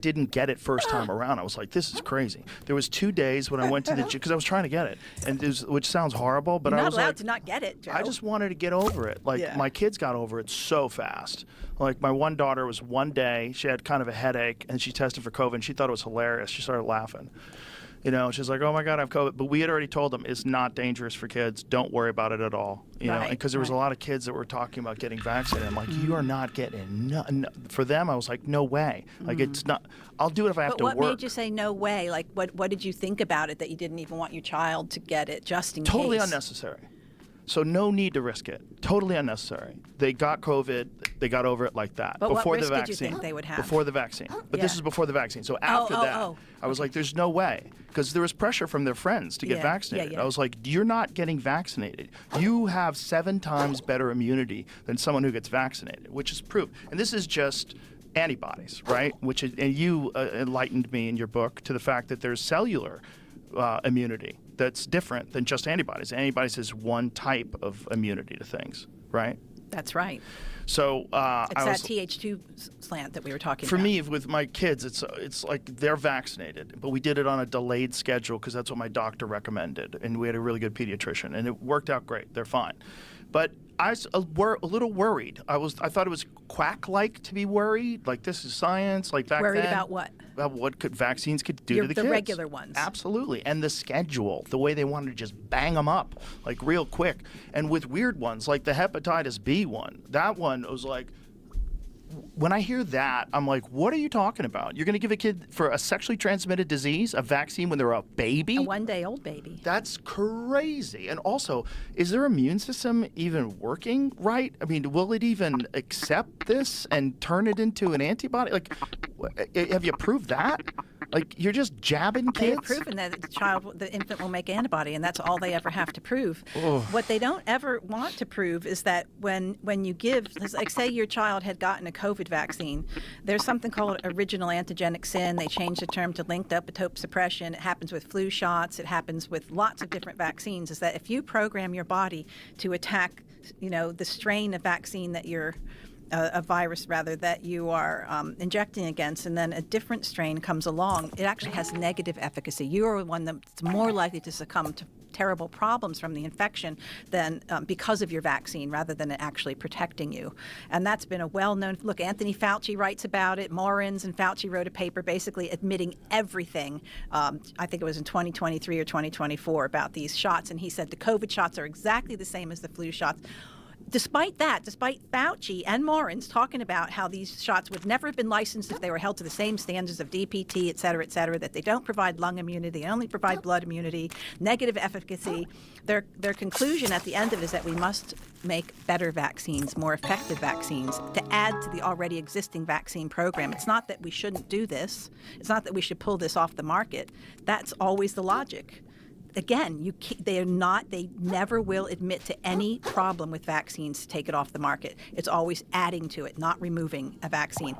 didn't get it first time around. I was like, this is crazy. There was 2 days when I went to the gym because I was trying to get it, and which sounds horrible, but You're I not was allowed like, to not get it, Joe. I just wanted to get over it. Like my kids got over it so fast. Like my one daughter was one day, she had kind of a headache, and she tested for COVID, and she thought it was hilarious. She started laughing. You know, she's like, oh my God, I have COVID. But we had already told them it's not dangerous for kids. Don't worry about it at all. You know, because there was a lot of kids that were talking about getting vaccinated. I'm like, you are not getting for them, I was like, no way. Like, it's not, I'll do it if I have to work. But what made you say no way? Like, what did you think about it that you didn't even want your child to get it just in case? Totally unnecessary. So no need to risk it. Totally unnecessary. They got COVID. They got over it like that. But before what risk the vaccine. did you think they would have? Before the vaccine. But this is before the vaccine. So after that, I was like, there's no way. Because there was pressure from their friends to get vaccinated. I was like, you're not getting vaccinated. You have 7 times better immunity than someone who gets vaccinated, which is proof. And this is just antibodies, right? Which is, and you enlightened me in your book to the fact that there's cellular immunity that's different than just antibodies. Antibodies is one type of immunity to things, right? That's right. So it's that Th2 slant that we were talking about. For me, with my kids, it's like they're vaccinated, but we did it on a delayed schedule because that's what my doctor recommended, and we had a really good pediatrician, and it worked out great. They're fine. But I was a little worried. I thought it was quack-like to be worried. Like, this is science. Like back worried then. about what? About what vaccines could do to the kids. The regular ones. Absolutely. And the schedule, the way they wanted to just bang them up, like real quick. And with weird ones, like the hepatitis B one, that one was like, when I hear that, I'm like, what are you talking about? You're going to give a kid for a sexually transmitted disease a vaccine when they're a baby? A one-day-old baby. That's crazy. And also, is their immune system even working right? I mean, will it even accept this and turn it into an antibody? Like, have you proved that? Like, you're just jabbing kids? They've proven that the infant will make antibody, and that's all they ever have to prove. What they don't ever want to prove is that when you give, like, say your child had gotten a COVID vaccine, there's something called original antigenic sin. They changed the term to linked epitope suppression. It happens with flu shots. It happens with lots of different vaccines, is that if you program your body to attack, the strain of vaccine that you're a virus rather that you are injecting against, and then a different strain comes along, it actually has negative efficacy. You are one that's more likely to succumb to terrible problems from the infection than because of your vaccine rather than it actually protecting you. And that's been a well-known, look, Anthony Fauci writes about it, Morins and Fauci wrote a paper basically admitting everything, I think it was in 2023 or 2024, about these shots, and he said the COVID shots are exactly the same as the flu shots. Despite Fauci and Morins talking about how these shots would never have been licensed if they were held to the same standards of DPT, et cetera, that they don't provide lung immunity, they only provide blood immunity, negative efficacy, their conclusion at the end of it is that we must make better vaccines, more effective vaccines, to add to the already existing vaccine program. It's not that we shouldn't do this. It's not that we should pull this off the market. That's always the logic. Again, they never will admit to any problem with vaccines to take it off the market. It's always adding to it, not removing a vaccine.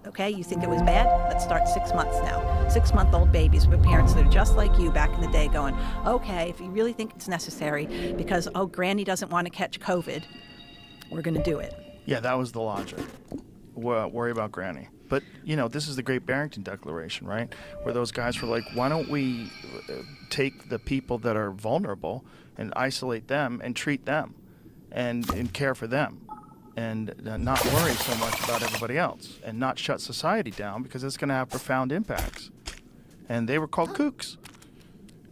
Okay, you think it was bad? Let's start 6 months now. 6-month-old babies with parents that are just like you back in the day going, okay, if you really think it's necessary because, Granny doesn't want to catch COVID, we're going to do it. Yeah, that was the logic. Worry about Granny. But, this is the Great Barrington Declaration, right? Where those guys were like, why don't we take the people that are vulnerable and isolate them and treat them and care for them and not worry so much about everybody else and not shut society down because it's going to have profound impacts. And they were called kooks.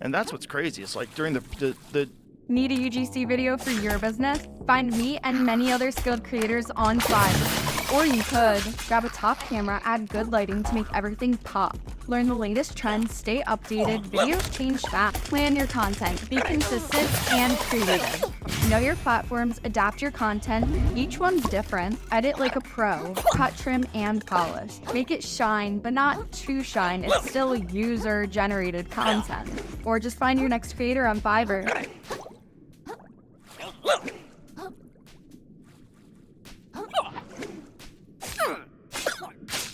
And that's what's crazy. It's like during the Need a UGC video for your business? Find me and many other skilled creators on Fiverr. Or you could grab a top camera, add good lighting to make everything pop. Learn the latest trends, stay updated, videos change fast. Plan your content, be consistent and creative. Know your platforms, adapt your content. Each one's different. Edit like a pro. Cut, trim, and polish. Make it shine, but not too shine. It's still user-generated content. Or just find your next creator on Fiverr.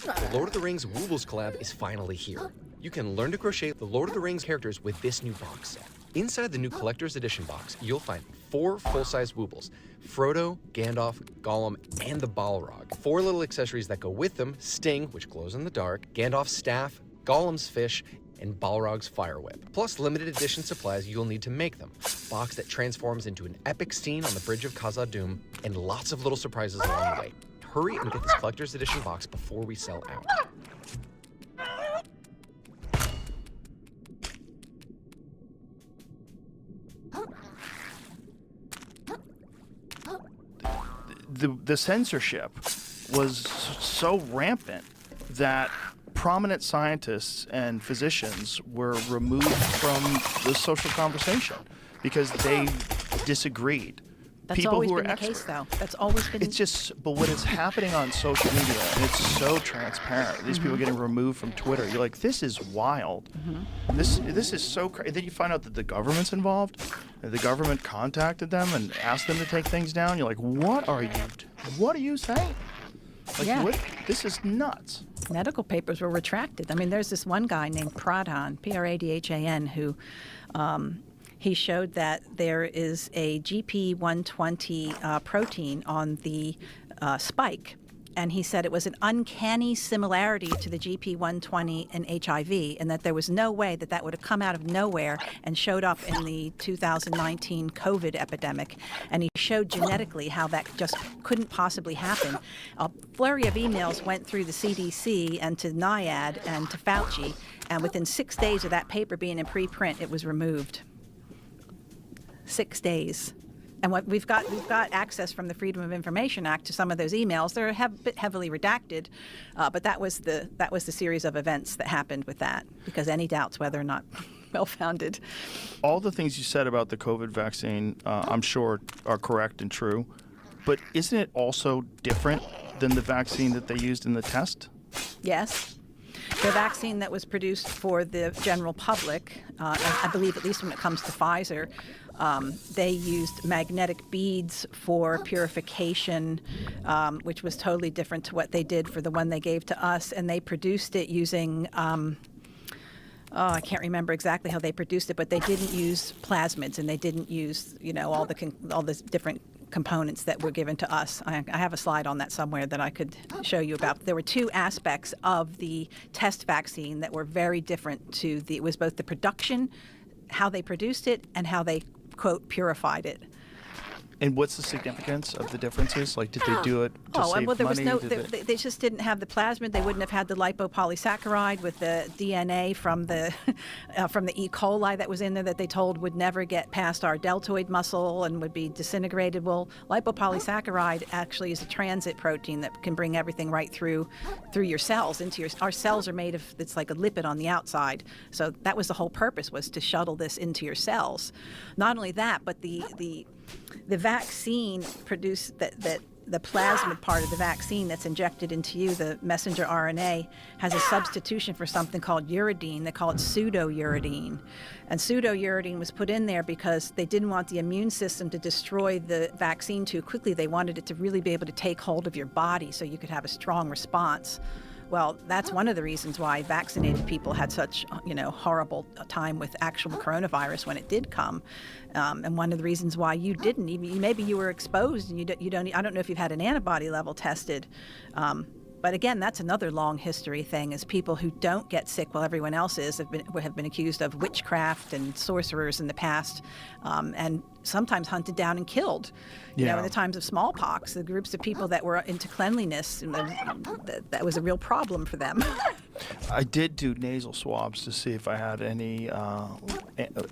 The Lord of the Rings Woobles collab is finally here. You can learn to crochet the Lord of the Rings characters with this new box set. Inside the new Collector's Edition box, you'll find 4 full-size Woobles: Frodo, Gandalf, Gollum, and the Balrog. 4 little accessories that go with them: Sting, which glows in the dark, Gandalf's staff, Gollum's fish, and Balrog's fire whip. Plus limited edition supplies you'll need to make them. A box that transforms into an epic scene on the bridge of Khazad-dûm, and lots of little surprises along the way. Hurry and get this collector's edition box before we sell out. The censorship was so rampant that prominent scientists and physicians were removed from the social conversation because they disagreed. That's People always who been are the case, expert. though. That's always been. It's just, but what is happening on social media, and it's so transparent. These people getting removed from Twitter. You're like, this is wild. This is so crazy. Then you find out that the government's involved, and the government contacted them and asked them to take things down. You're like, what are you saying? Like, Yeah. This is nuts. Medical papers were retracted. I mean, there's this one guy named Pradhan, Pradhan, who he showed that there is a GP120 protein on the spike. And he said it was an uncanny similarity to the GP120 in HIV, and that there was no way that that would have come out of nowhere and showed up in the 2019 COVID epidemic. And he showed genetically how that just couldn't possibly happen. A flurry of emails went through the CDC and to NIAID and to Fauci, and within 6 days of that paper being in preprint, it was removed. 6 days. And what we've got access from the Freedom of Information Act to some of those emails. They're a bit heavily redacted, but that was the series of events that happened with that. Because any doubts whether or not well-founded. All the things you said about the COVID vaccine, I'm sure, are correct and true. But isn't it also different than the vaccine that they used in the test? Yes. The vaccine that was produced for the general public, I believe, at least when it comes to Pfizer, they used magnetic beads for purification, which was totally different to what they did for the one they gave to us. And they produced it using, I can't remember exactly how they produced it, but they didn't use plasmids, and they didn't use, all the different components that were given to us. I have a slide on that somewhere that I could show you about. There were 2 aspects of the test vaccine that were very different it was both the production, how they produced it, and how they, quote, purified it. And what's the significance of the differences? Like, did they do it to save well, there money? was they just didn't have the plasmid. They wouldn't have had the lipopolysaccharide with the DNA from the E. coli that was in there that they told would never get past our deltoid muscle and would be disintegrated. Well, lipopolysaccharide actually is a transit protein that can bring everything right through your cells our cells are made of, it's like a lipid on the outside. So that was the whole purpose, was to shuttle this into your cells. Not only that, but the vaccine produced that the plasmid part of the vaccine that's injected into you, the messenger RNA, has a substitution for something called uridine. They call it pseudouridine. And pseudouridine was put in there because they didn't want the immune system to destroy the vaccine too quickly. They wanted it to really be able to take hold of your body so you could have a strong response. Well, that's one of the reasons why vaccinated people had such, horrible time with actual coronavirus when it did come, and one of the reasons why you didn't. Maybe you were exposed, and you don't. I don't know if you've had an antibody level tested. But again, that's another long history thing, is people who don't get sick while everyone else is have been accused of witchcraft and sorcerers in the past, and sometimes hunted down and killed. In the times of smallpox, the groups of people that were into cleanliness, that was a real problem for them. I did do nasal swabs to see if I had any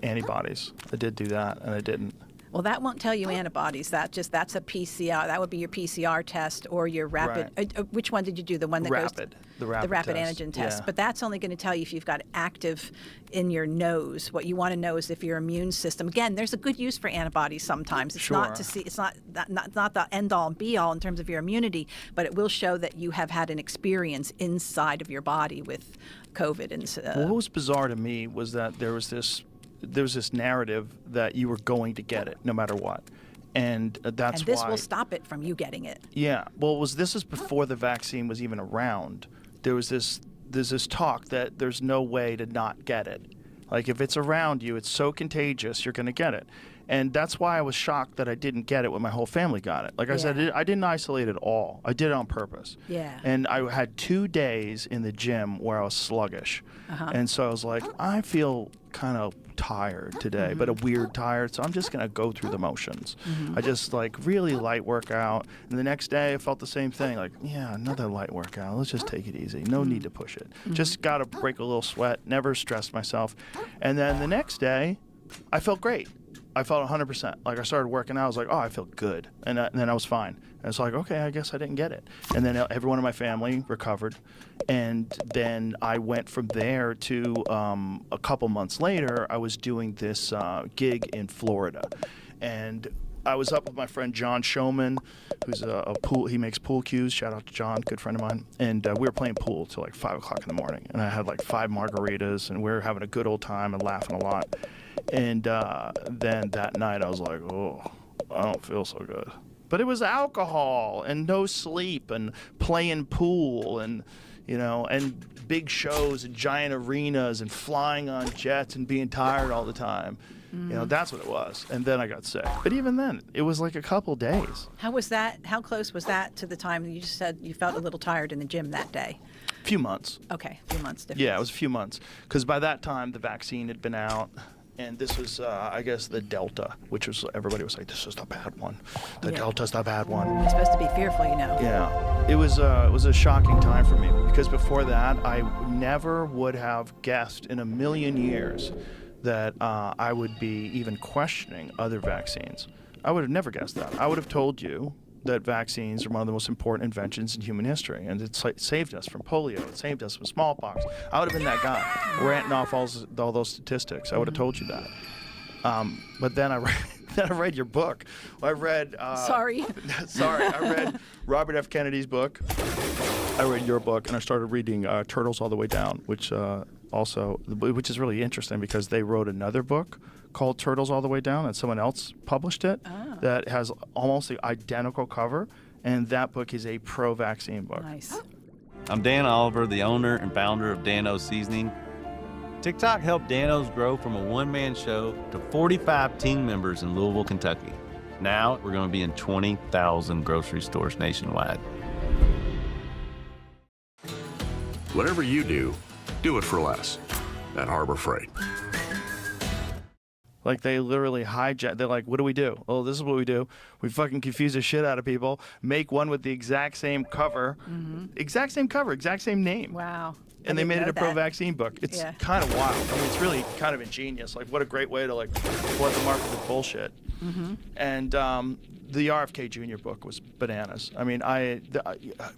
antibodies. I did do that, and I didn't. Well, that won't tell you antibodies. That's a PCR. That would be your PCR test or your rapid. Right. Which one did you do? The one that rapid. The rapid test. Antigen test. Yeah. But that's only going to tell you if you've got active in your nose. What you want to know is if your immune system. Again, there's a good use for antibodies sometimes. It's not to see. It's not the end all and be all in terms of your immunity, but it will show that you have had an experience inside of your body with COVID. And what was bizarre to me was that there was this narrative that you were going to get it no matter what. And that's and this why. Will stop it from you getting it. Yeah. Well, this is before the vaccine was even around. There's this talk that there's no way to not get it. Like, if it's around you, it's so contagious, you're going to get it. And that's why I was shocked that I didn't get it when my whole family got it. Like I said, I didn't isolate at all. I did it on purpose. Yeah. And I had 2 days in the gym where I was sluggish. And so I was like, I feel kind of tired today, but a weird tired. So I'm just going to go through the motions. I just like really light workout. And the next day I felt the same thing. Like, yeah, another light workout. Let's just take it easy. No need to push it. Just got to break a little sweat. Never stressed myself. And then the next day I felt great. I felt 100%. Like I started working out. I was like, oh, I feel good. And then I was fine. And it's like, okay, I guess I didn't get it. And then everyone in my family recovered. And then I went from there to a couple months later, I was doing this gig in Florida. And I was up with my friend John Showman, who's he makes pool cues. Shout out to John, good friend of mine. And we were playing pool till like 5 o'clock in the morning. And I had like 5 margaritas, and we were having a good old time and laughing a lot. And then that night I was like, oh, I don't feel so good. But it was alcohol and no sleep and playing pool and, you know, and big shows and giant arenas and flying on jets and being tired all the time. You know, that's what it was. And then I got sick. But even then, it was like a couple days. How was that? How close was that to the time you just said you felt a little tired in the gym that day? A few months. Okay, a few months difference. Yeah, it was a few months. Because by that time, the vaccine had been out. And this was, I guess, the Delta, which was, everybody was like, this is the bad one. The Delta's the bad one. You're supposed to be fearful, you know. Yeah. It was a shocking time for me, because before that, I never would have guessed in a million years that I would be even questioning other vaccines. I would have never guessed that. I would have told you that vaccines are one of the most important inventions in human history, and it saved us from polio, it saved us from smallpox. I would have been that guy, ranting off all those statistics. I would have told you that. But then I read your book. I read. Sorry. Sorry. I read Robert F. Kennedy's book. I read your book, and I started reading Turtles All the Way Down, which is really interesting because they wrote another book called Turtles All the Way Down, and someone else published it that has almost the identical cover, and that book is a pro-vaccine book. Nice. I'm Dan Oliver, the owner and founder of Dan-O's Seasoning. TikTok helped Dan-O's grow from a one-man show to 45 team members in Louisville, Kentucky. Now we're going to be in 20,000 grocery stores nationwide. Whatever you do it for less at Harbor Freight. Like, they literally hijack. They're like, what do we do? Oh, this is what we do. We fucking confuse the shit out of people, make one with the exact same cover, exact same name. Wow. And they made it a pro-vaccine book. It's kind of wild. I mean, it's really kind of ingenious. Like, what a great way to, like, flood the market with bullshit. And the RFK Jr. book was bananas. I mean,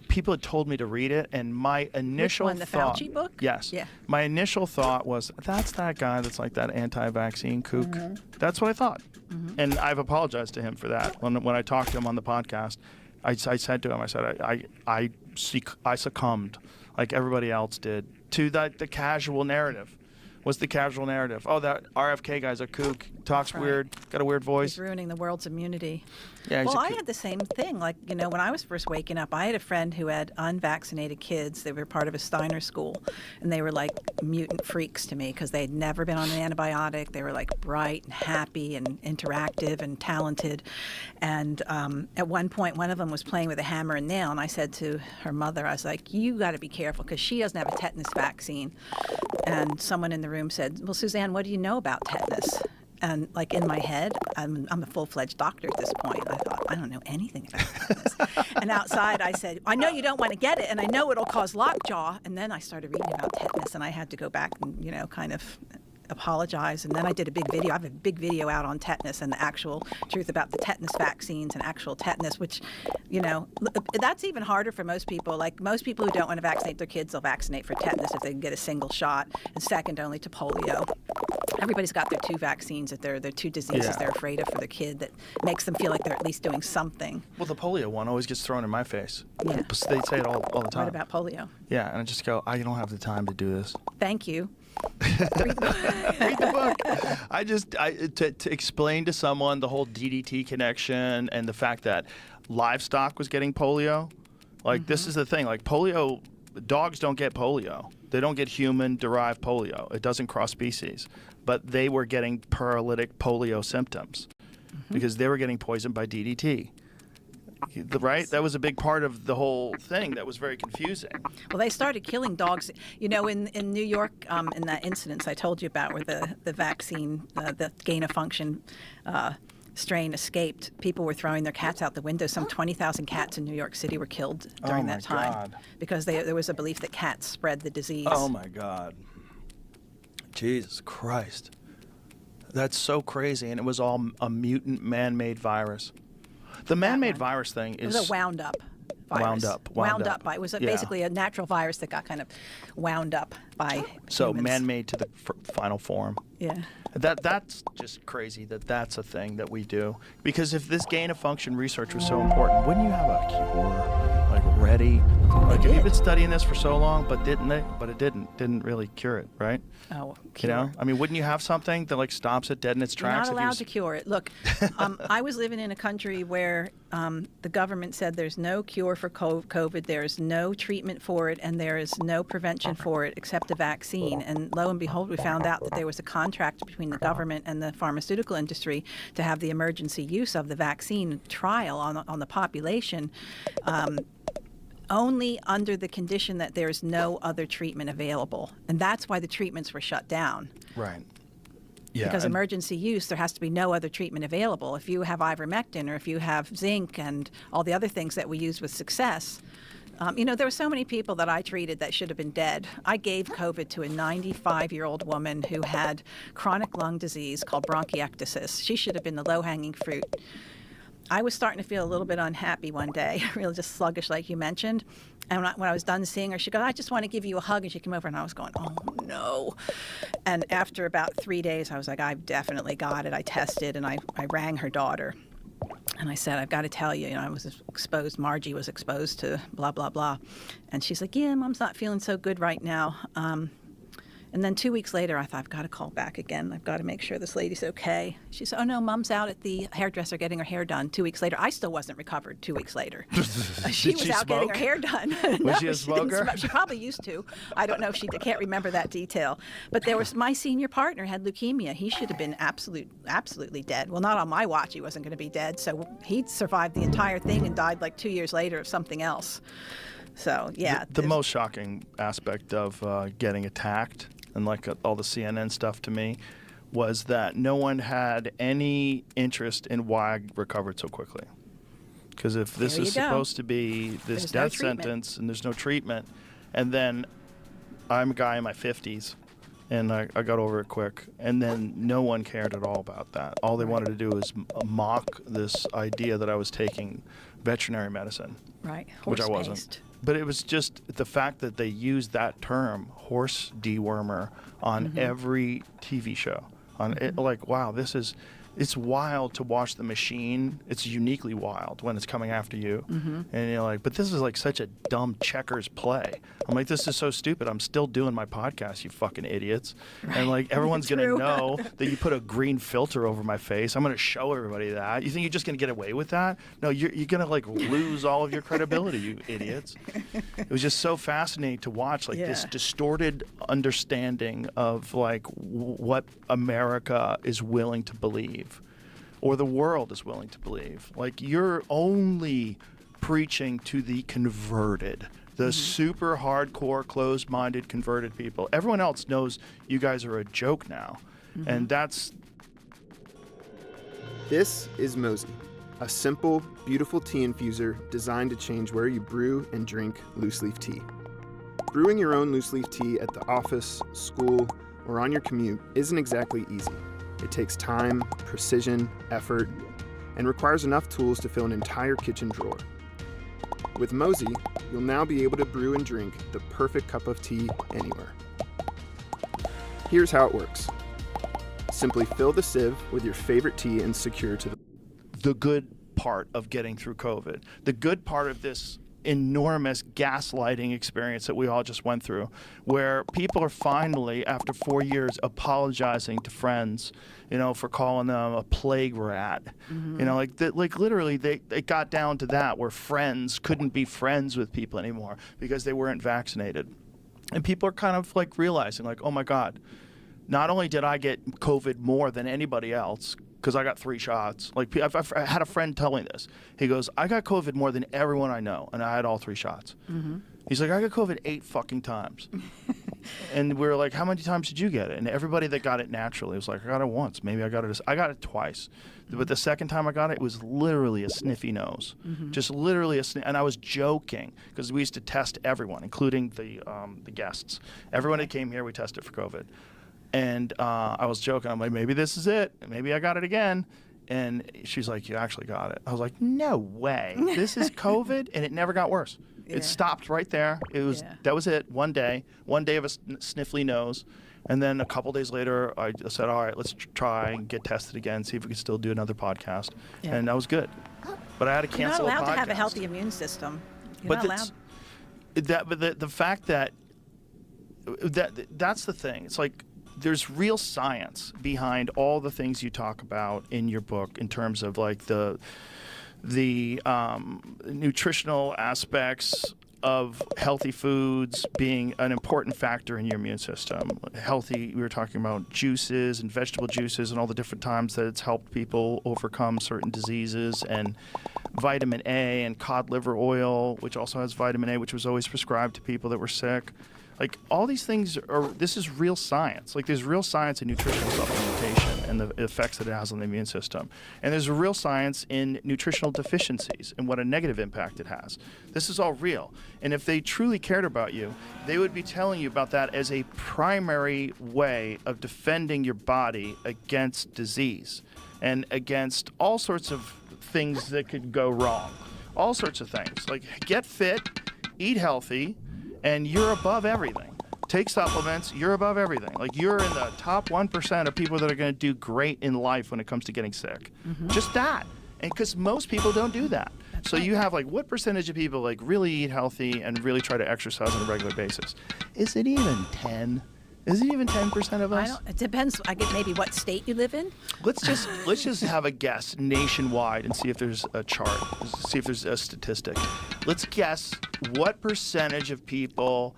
people had told me to read it, and my initial Which one, the thought... Fauci book? Yes. Yeah. My initial thought was, that's that guy that's like that anti-vaccine kook. That's what I thought. And I've apologized to him for that. When I talked to him on the podcast, I said to him, I said, I succumbed, like everybody else did, to the casual narrative. What's the casual narrative? Oh, that RFK guy's a kook, talks weird, got a weird voice. He's ruining the world's immunity. Yeah, well, I had the same thing. Like, you know, when I was first waking up, I had a friend who had unvaccinated kids. They were part of a Steiner school, and they were like mutant freaks to me because they had never been on an antibiotic. They were like bright and happy and interactive and talented. And at one point, one of them was playing with a hammer and nail, and I said to her mother, I was like, you got to be careful because she doesn't have a tetanus vaccine. And someone in the room said, well, Suzanne, what do you know about tetanus? And like in my head, I'm a full-fledged doctor at this point. I thought, I don't know anything about tetanus. And outside I said, I know you don't want to get it, and I know it'll cause lockjaw. And then I started reading about tetanus, and I had to go back and, you know, kind of apologize. And then I did a big video. I have a big video out on tetanus and the actual truth about the tetanus vaccines and actual tetanus, which, you know, that's even harder for most people. Like, most people who don't want to vaccinate their kids, they'll vaccinate for tetanus if they can get a single shot, and second only to polio. Everybody's got their 2 vaccines, that they're 2 diseases they're afraid of for their kid, that makes them feel like they're at least doing something. Well, the polio one always gets thrown in my face. Yeah. They say it all the time. What about polio? Yeah, and I just go, I don't have the time to do this. Thank you. Read the book. To explain to someone the whole DDT connection and the fact that livestock was getting polio. Like, this is the thing. Like, polio, dogs don't get polio. They don't get human-derived polio. It doesn't cross species. But they were getting paralytic polio symptoms. because they were getting poisoned by DDT. Right? That was a big part of the whole thing that was very confusing. Well, they started killing dogs. You know, in New York, in that incident I told you about where the vaccine, the gain-of-function strain escaped, people were throwing their cats out the window. Some 20,000 cats in New York City were killed during that time. God. Because there was a belief that cats spread the disease. Oh, my God. Jesus Christ. That's so crazy. And it was all a mutant man-made virus. The man-made virus thing is... It was a wound-up virus. Wound up. It was basically a natural virus that got kind of wound up by So humans. man-made to the final form. Yeah. That's just crazy that's a thing that we do. Because if this gain-of-function research was so important, wouldn't you have a cure, like, ready? Like, have you been studying this for so long, but didn't they? But it didn't really cure it, right? Oh, You know? I mean, wouldn't you have something that, like, stops it dead in its tracks? You're not allowed to cure it. Look, I was living in a country where the government said there's no cure for COVID, there's no treatment for it, and there is no prevention for it except a vaccine. And lo and behold, we found out that there was a contract between the government and the pharmaceutical industry to have the emergency use of the vaccine trial on the population. Only under the condition that there's no other treatment available. And that's why the treatments were shut down. Right. Yeah, because emergency use, there has to be no other treatment available. If you have ivermectin or if you have zinc and all the other things that we use with success, there were so many people that I treated that should have been dead. I gave COVID to a 95-year-old woman who had chronic lung disease called bronchiectasis. She should have been the low-hanging fruit. I was starting to feel a little bit unhappy one day, really just sluggish like you mentioned. And when I was done seeing her, she goes, I just want to give you a hug. And she came over and I was going, oh, no. And after about 3 days, I was like, I've definitely got it. I tested and I rang her daughter. And I said, I've got to tell you, I was exposed, Margie was exposed to blah, blah, blah. And she's like, yeah, Mom's not feeling so good right now. And then 2 weeks later, I thought, I've got to call back again. I've got to make sure this lady's okay. She said, oh, no, Mom's out at the hairdresser getting her hair done. 2 weeks later, I still wasn't recovered 2 weeks later. She was out getting her hair done. Was she a smoker? She probably used to. I don't know if she did. Can't remember that detail. But there was my senior partner had leukemia. He should have been absolutely dead. Well, not on my watch. He wasn't going to be dead. So he survived the entire thing and died like 2 years later of something else. So, yeah. The most shocking aspect of getting attacked and like all the CNN stuff to me was that no one had any interest in why I recovered so quickly. Because if this is supposed to be this death sentence and there's no treatment, and then I'm a guy in my 50s and I got over it quick, and then no one cared at all about that. All they wanted to do was mock this idea that I was taking veterinary medicine. Right, which I wasn't. But it was just the fact that they used that term, horse dewormer, on every TV show. It, like, wow, it's wild to watch the machine. It's uniquely wild when it's coming after you. And you're like, but this is like such a dumb checkers play. I'm like, this is so stupid. I'm still doing my podcast, you fucking idiots. Right. And like, everyone's going to know that you put a green filter over my face. I'm going to show everybody that. You think you're just going to get away with that? No, you're going to like lose all of your credibility, you idiots. It was just so fascinating to watch like this distorted understanding of like what America is willing to believe, or the world is willing to believe. Like, you're only preaching to the converted, the super hardcore, closed-minded, converted people. Everyone else knows you guys are a joke now. And that's... This is Mosey, a simple, beautiful tea infuser designed to change where you brew and drink loose-leaf tea. Brewing your own loose-leaf tea at the office, school, or on your commute isn't exactly easy. It takes time, precision, effort, and requires enough tools to fill an entire kitchen drawer. With Mosey, you'll now be able to brew and drink the perfect cup of tea anywhere. Here's how it works. Simply fill the sieve with your favorite tea and secure to the good part of getting through COVID. The good part of this enormous gaslighting experience that we all just went through, where people are finally, after 4 years, apologizing to friends, for calling them a plague rat. Like literally it got down to that, where friends couldn't be friends with people anymore because they weren't vaccinated. And people are kind of like realizing like, oh my God, not only did I get COVID more than anybody else, because I got 3 shots. Like, I've had a friend tell me this. He goes, I got COVID more than everyone I know, and I had all 3 shots. Mm-hmm. He's like, I got COVID 8 fucking times. And we were like, how many times did you get it? And everybody that got it naturally was like, I got it once. Maybe I got it twice. But the second time I got it was literally a sniffy nose. Mm-hmm. Just literally a sniff. And I was joking because we used to test everyone, including the guests. Everyone that came here, we tested for COVID. And I was joking. I'm like, maybe this is it. Maybe I got it again. And she's like, you actually got it. I was like, no way. This is COVID? And it never got worse. Yeah. It stopped right there. That was it. One day of a sniffly nose. And then a couple days later, I said, all right, let's try and get tested again, see if we can still do another podcast. Yeah. And that was good. But I had to cancel a podcast. You're not allowed to have a healthy immune system. You're not allowed. But the fact that's the thing. It's like, there's real science behind all the things you talk about in your book in terms of like the nutritional aspects of healthy foods being an important factor in your immune system. We were talking about juices and vegetable juices and all the different times that it's helped people overcome certain diseases, and vitamin A and cod liver oil, which also has vitamin A, which was always prescribed to people that were sick. Like, all these things this is real science. Like, there's real science in nutritional supplementation and the effects that it has on the immune system. And there's real science in nutritional deficiencies and what a negative impact it has. This is all real. And if they truly cared about you, they would be telling you about that as a primary way of defending your body against disease and against all sorts of things that could go wrong. All sorts of things. Like, get fit, eat healthy, and you're above everything. Take supplements, you're above everything. Like, you're in the top 1% of people that are going to do great in life when it comes to getting sick. Mm-hmm. Just that. And because most people don't do that. So you have, like, what percentage of people, like, really eat healthy and really try to exercise on a regular basis? Is it even 10? Is it even 10% of us? It depends. I get maybe what state you live in. Let's just have a guess nationwide and see if there's a chart, see if there's a statistic. Let's guess what percentage of people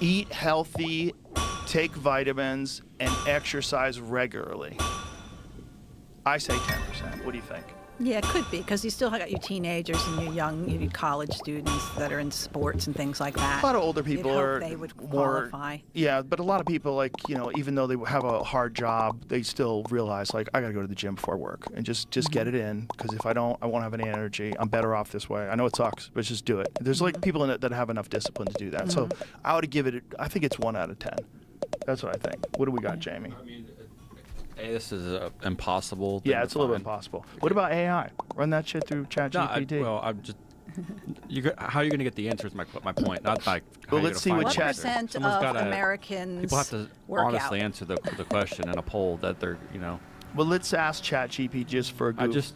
eat healthy, take vitamins, and exercise regularly. I say 10%. What do you think? Yeah, it could be, because you still got your teenagers and your young college students that are in sports and things like that. A lot of older people they would qualify. Yeah, but a lot of people, like, even though they have a hard job, they still realize, like, I got to go to the gym before work and just get it in, because if I don't, I won't have any energy. I'm better off this way. I know it sucks, but just do it. There's like people in it that have enough discipline to do that. So I would give it, I think it's 1 out of 10. That's what I think. What do we got, Jamie? This is impossible. Yeah, it's a little bit impossible. What about AI? Run that shit through ChatGPT. I'm just. How are you going to get the answer? Is my point. Not like. Well, let's see what Chat. What % of Americans people have to honestly answer the question in a poll that they're. Well, let's ask ChatGPT just for a goof.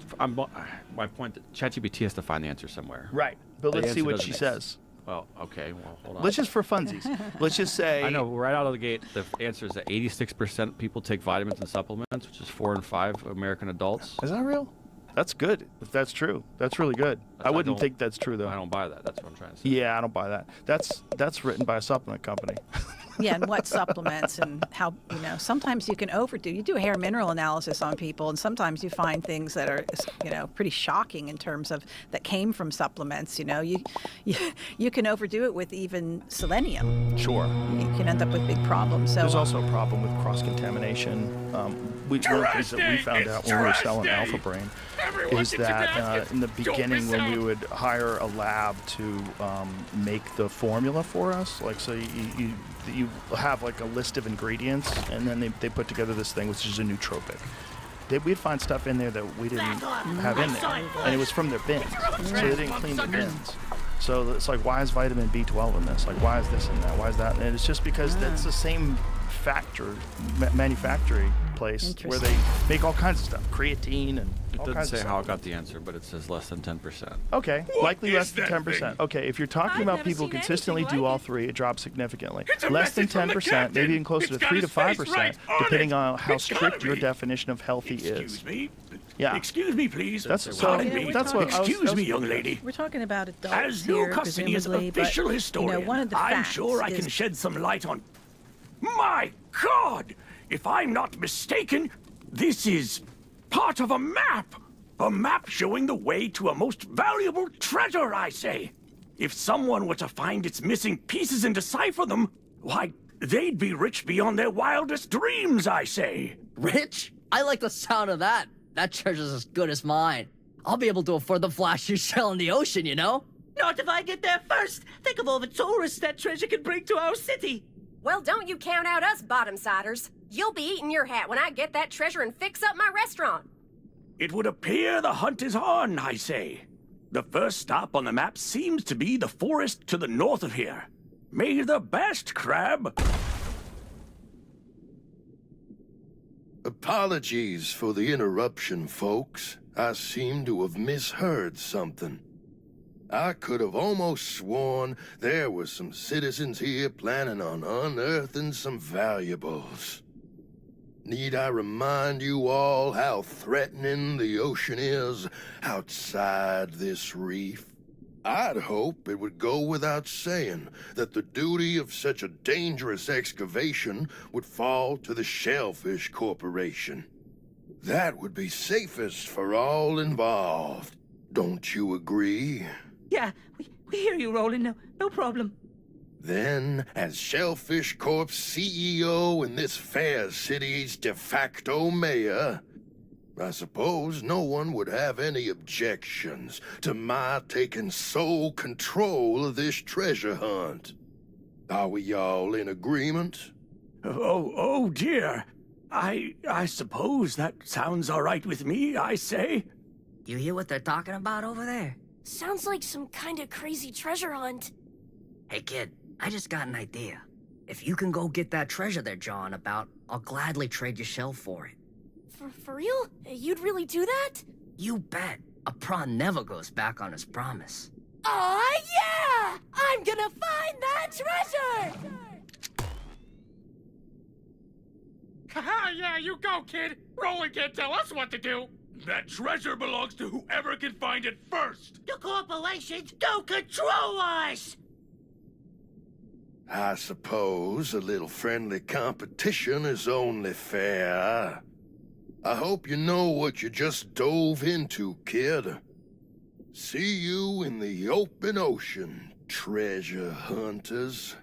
My point. ChatGPT has to find the answer somewhere. Right, but let's see what she says. Well, okay. Well, hold on. Let's just for funsies. Let's just say. I know right out of the gate, the answer is that 86% people take vitamins and supplements, which is 4 in 5 American adults. Is that real? That's good. If that's true, that's really good. I wouldn't think that's true, though. I don't buy that. That's what I'm trying to say. Yeah, I don't buy that. That's written by a supplement company. Yeah, and what supplements and how, sometimes you can overdo. You do a hair mineral analysis on people, and sometimes you find things that are, pretty shocking in terms of that came from supplements. You can overdo it with even selenium. Sure. You can end up with big problems. So there's also a problem with cross-contamination. One of the things that we found out when we were selling Alpha Brain is that in the beginning when we would hire a lab to make the formula for us, like, so you have like a list of ingredients, and then they put together this thing which is a nootropic. We'd find stuff in there that we didn't have in there, and it was from their bins, so they didn't clean the bins. So it's like, why is vitamin B12 in this? Like, why is this in that? Why is that? And it's just because that's the same manufacturing place where they make all kinds of stuff, creatine and all kinds of stuff. It doesn't say how it got the answer, but it says less than 10%. Okay, likely less than 10%. Okay, if you're talking about people who consistently do all three, it drops significantly. Less than 10%, maybe even closer to 3 to 5%, depending on how strict your definition of healthy is. Yeah. Excuse me, please. Excuse me, young lady. We're talking about adults As your here, custody as official historian, one of the I'm facts sure I can shed some light on. My God! If I'm not mistaken, this is part of a map. A map showing the way to a most valuable treasure, I say. If someone were to find its missing pieces and decipher them, why, they'd be rich beyond their wildest dreams, I say. Rich? I like the sound of that. That treasure's as good as mine. I'll be able to afford the flashiest shell in the ocean, you know? Not if I get there first. Think of all the tourists that treasure can bring to our city. Well, don't you count out us bottom-siders. You'll be eating your hat when I get that treasure and fix up my restaurant. It would appear the hunt is on, I say. The first stop on the map seems to be the forest to the north of here. May the best, KRAB. Apologies for the interruption, folks. I seem to have misheard something. I could have almost sworn there were some citizens here planning on unearthing some valuables. Need I remind you all how threatening the ocean is outside this reef? I'd hope it would go without saying that the duty of such a dangerous excavation would fall to the Shellfish Corporation. That would be safest for all involved. Don't you agree? Yeah, we hear you, Roland. No problem. Then, as Shellfish Corp's CEO and this fair city's de facto mayor, I suppose no one would have any objections to my taking sole control of this treasure hunt. Are we all in agreement? Oh dear. I suppose that sounds all right with me, I say. You hear what they're talking about over there? Sounds like some kind of crazy treasure hunt. Hey, kid, I just got an idea. If you can go get that treasure they're jawing about, I'll gladly trade your shell for it. For real? You'd really do that? You bet. A prawn never goes back on his promise. Aw, yeah! I'm gonna find that treasure! Haha, yeah, you go, kid. Roland can't tell us what to do. That treasure belongs to whoever can find it first. The corporations don't control us! I suppose a little friendly competition is only fair. I hope you know what you just dove into, kid. See you in the open ocean, treasure hunters.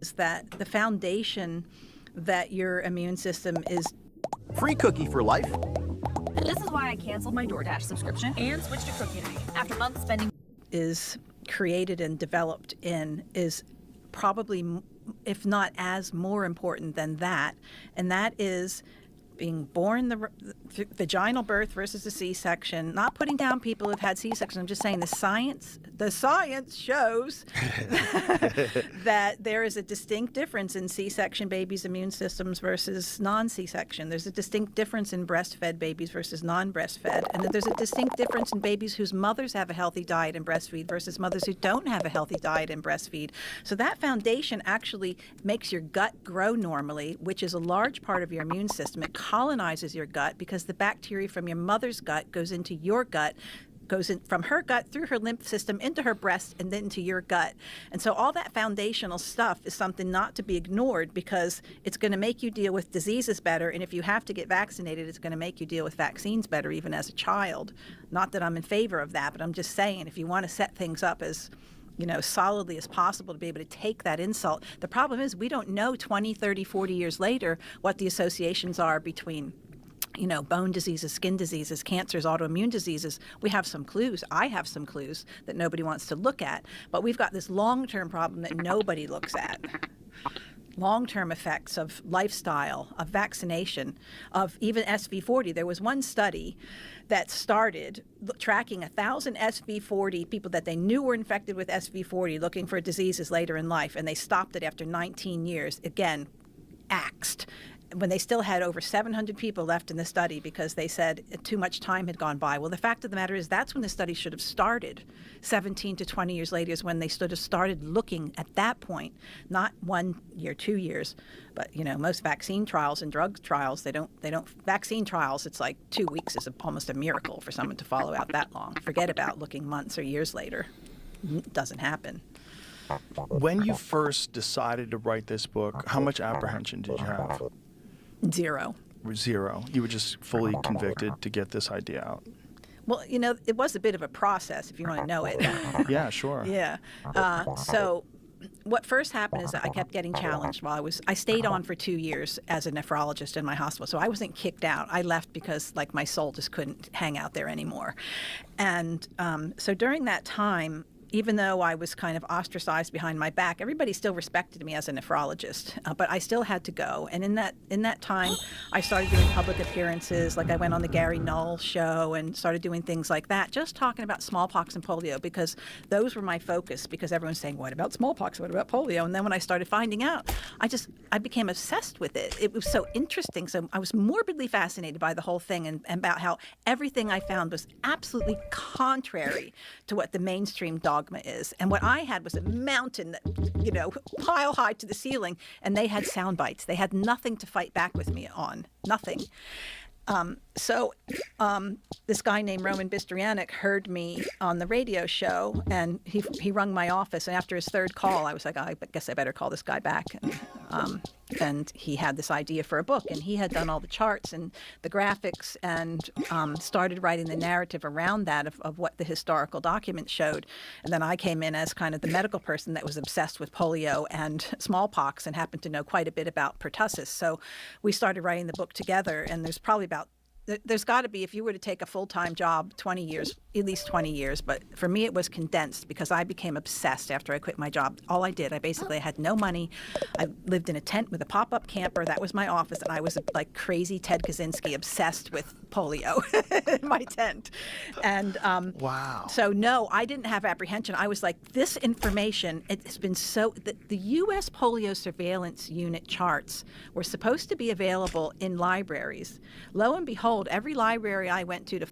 Is that the foundation that your immune system is. Free cookie for life. This is why I canceled my DoorDash subscription and switched to Cookie Night. After months spending Is created and developed in is probably, if not as more important than that, and that is being born the vaginal birth versus a C-section. Not putting down people who've had C-section. I'm just saying the science shows that there is a distinct difference in C-section babies' immune systems versus non-C-section. There's a distinct difference in breastfed babies versus non-breastfed, and there's a distinct difference in babies whose mothers have a healthy diet and breastfeed versus mothers who don't have a healthy diet and breastfeed. So that foundation actually makes your gut grow normally, which is a large part of your immune system. It colonizes your gut because the bacteria from your mother's gut goes into your gut, goes in from her gut through her lymph system into her breast and then into your gut. And so all that foundational stuff is something not to be ignored because it's going to make you deal with diseases better. And if you have to get vaccinated, it's going to make you deal with vaccines better even as a child. Not that I'm in favor of that, but I'm just saying if you want to set things up as solidly as possible to be able to take that insult. The problem is we don't know 20, 30, 40 years later what the associations are between bone diseases, skin diseases, cancers, autoimmune diseases. We have some clues. I have some clues that nobody wants to look at. But we've got this long-term problem that nobody looks at. Long-term effects of lifestyle, of vaccination, of even SV40. There was one study that started tracking 1,000 SV40 people that they knew were infected with SV40 looking for diseases later in life, and they stopped it after 19 years. Again, axed. When they still had over 700 people left in the study because they said too much time had gone by. Well, the fact of the matter is that's when the study should have started. 17 to 20 years later is when they should have started looking at that point, not 1 year, 2 years. But, most vaccine trials and drug trials, they don't, vaccine trials, it's like 2 weeks is almost a miracle for someone to follow out that long. Forget about looking months or years later. It doesn't happen. When you first decided to write this book, how much apprehension did you have? Zero. You were just fully convicted to get this idea out. Well, it was a bit of a process, if you want to know it. Yeah, sure. Yeah. So what first happened is that I kept getting challenged while I stayed on for 2 years as a nephrologist in my hospital. So I wasn't kicked out. I left because my soul just couldn't hang out there anymore. And so during that time, even though I was kind of ostracized behind my back, everybody still respected me as a nephrologist, but I still had to go. And in that time, I started doing public appearances, like I went on the Gary Null show and started doing things like that, just talking about smallpox and polio, because those were my focus, because everyone's saying, what about smallpox? What about polio? And then when I started finding out, I became obsessed with it. It was so interesting. So I was morbidly fascinated by the whole thing and about how everything I found was absolutely contrary to what the mainstream dogma is. And what I had was a mountain that, pile high to the ceiling, and they had sound bites. They had nothing to fight back with me on. Nothing. So this guy named Roman Bistrianic heard me on the radio show, and he rung my office. And after his third call, I was like, I guess I better call this guy back. And he had this idea for a book, and he had done all the charts and the graphics and started writing the narrative around that of what the historical document showed. And then I came in as kind of the medical person that was obsessed with polio and smallpox and happened to know quite a bit about pertussis. So we started writing the book together, and there's probably about there's got to be, if you were to take a full-time job, 20 years, at least 20 years. But for me, it was condensed because I became obsessed after I quit my job. All I did, I basically had no money. I lived in a tent with a pop-up camper. That was my office. And I was like crazy Ted Kaczynski, obsessed with polio in my tent. And wow. So no, I didn't have apprehension. I was like, this information, it's been so, the U.S. polio surveillance unit charts were supposed to be available in libraries. Lo and behold, every library I went to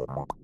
Thank you.